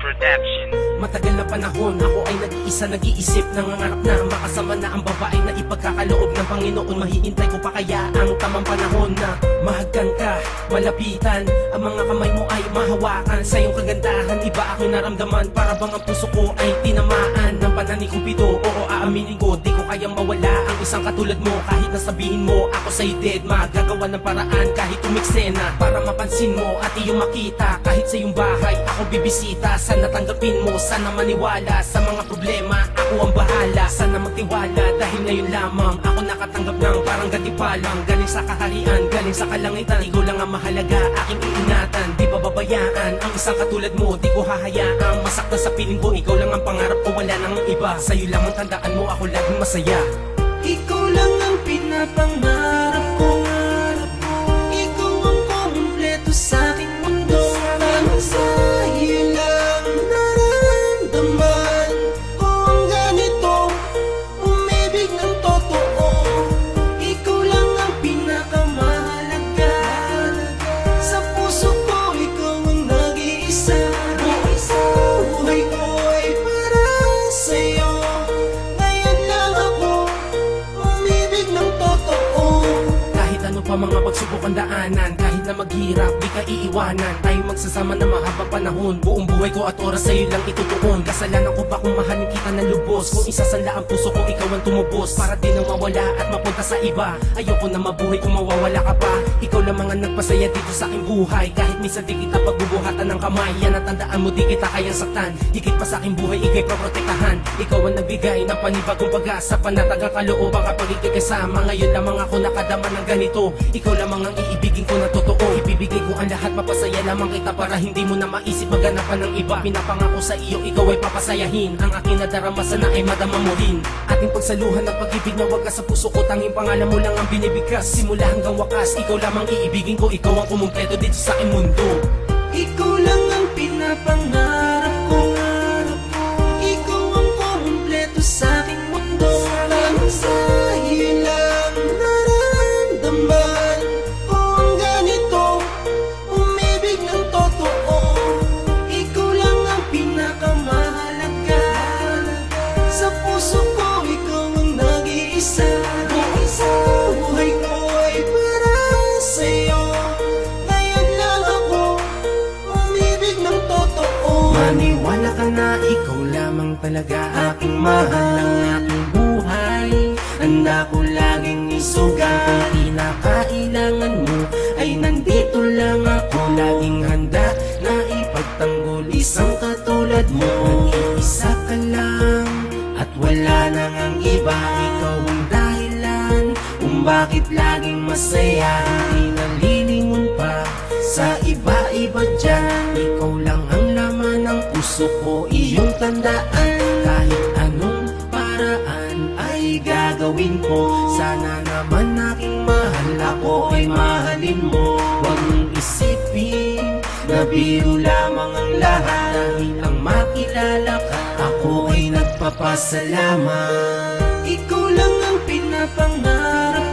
Production. Matagal na panahon ako ay nag-iisa, nag-iisip, nangangarap na makasama na ang babae na ipagkakaloob ng Panginoon. Mahihintay ko pa kaya ang tamang panahon na mahagkan ka, malapitan, ang mga kamay mo ay mahawakan. Sa iyong kagandahan, iba aking naramdaman, para bang ang puso ko ay tinamaan ng panani Cupido. Oo, aaminin ko, di ko kayang mawala ang isang katulad mo. Kahit na sabihin mo ako sa'yo dead, magagawa ng paraan kahit umiksena para mapansin mo at iyong makita. Kahit sa iyong bahay ako bibisita, sana tanggapin mo, sana maniwala sa mga problema. Ako ang bahala, sana magtiwala, dahil ngayon lamang ako nakatanggap ng parang gatipalang. Galing sa kaharian, galing sa kalangitan, ikaw lang ang mahalaga, aking iingatan. Di bababayaan ang isang katulad mo, di ko hahayaang masaktan sa piling ko. Ikaw lang ang pangarap ko, wala nang iba. Sa'yo lang ang tandaan mo, ako laging masaya. Ikaw lang ang pinapangarap ko, ikaw ang kumpleto sa aking mundo. Parang sa'yo lang nararamdaman ko ang ganito, umibig ng totoo. Ikaw lang ang pinakamahalaga sa puso ko, ikaw ang nag-iisa. Buhay ko ay para sa'yo, ngayon lang ako umibig ng totoo. Kahit ano pa mga pagsubok ang daanan, kahit na maghirap, di ka iiwanan. Tayo magsasama na mahabang panahon, buong buhay ko at oras sa'yo lang itutuon. Kasalanan ko ba kung mahalin kita ng lubos? Kung isasala ang puso ko, ikaw ang tumubos, para din ang mawala at mapunta sa iba. Ayoko na mabuhay kung mawawala ka pa. Ikaw lamang ang nagpasaya dito sa aking buhay. Kahit minsan di kita pagbubuhatan ng kamay, yan ang tandaan mo, di kita kayang saktan. Higit pa sa aking buhay, ikay paprotektahan. Ikaw ang nagbigay ng panibagong pag-asa, panatagang kalooban kapag ikay kasama. Ngayon lamang ako nakadama ng ganito, ikaw lamang ang iibigin ko na totoo. Ibibigay ko ang lahat, mapasaya lamang kita, para hindi mo na maisip magganapan ng iba. Pinapangako sa iyo, ikaw ay papasayahin, ang aking nadarama sana ay madama mo rin. Ating pagsaluhan ng pag-ibig na wagas sa puso ko, tanging pangalan mo lang ang binibigkas. Simula hanggang wakas, ikaw lamang iibigin ko, ikaw ang kumumpleto dito sa aking mundo. Ikaw lang ang pinapangarap ko, ikaw ang kumpleto sa aking mundo. Parang sa'yo lang nararamdaman ko ang ganito, umibig ng totoo. Ikaw lang ang pinakamahalaga sa puso ko, ikaw ang nag-iisa. Buhay ko ay para sa'yo, ngayon lang ako umibig ng totoo. Maniwala ka na ikaw lamang talaga aking mahal ng aking buhay. Handa ko laging isugal, kung kinakailangan mo ay nandito lang ako. Laging handa na ipagtanggol isang katulad mo. Nag-iisa ka lang at wala nang ang iba. Ikaw ang dahilan kung bakit laging masaya. Hindi nalilingon pa sa iba-iba dyan. Ikaw lang ang laman ng puso ko, iyong tandaan. Kahit anong paraan ay gagawin ko, sana naman aking mahal, ako ay mahalin mo. Huwag mong isipin na biro lamang ang lahat, dahil ang makilala ka, ako ay nagpapasalamat. Ikaw lang ang pinapangarap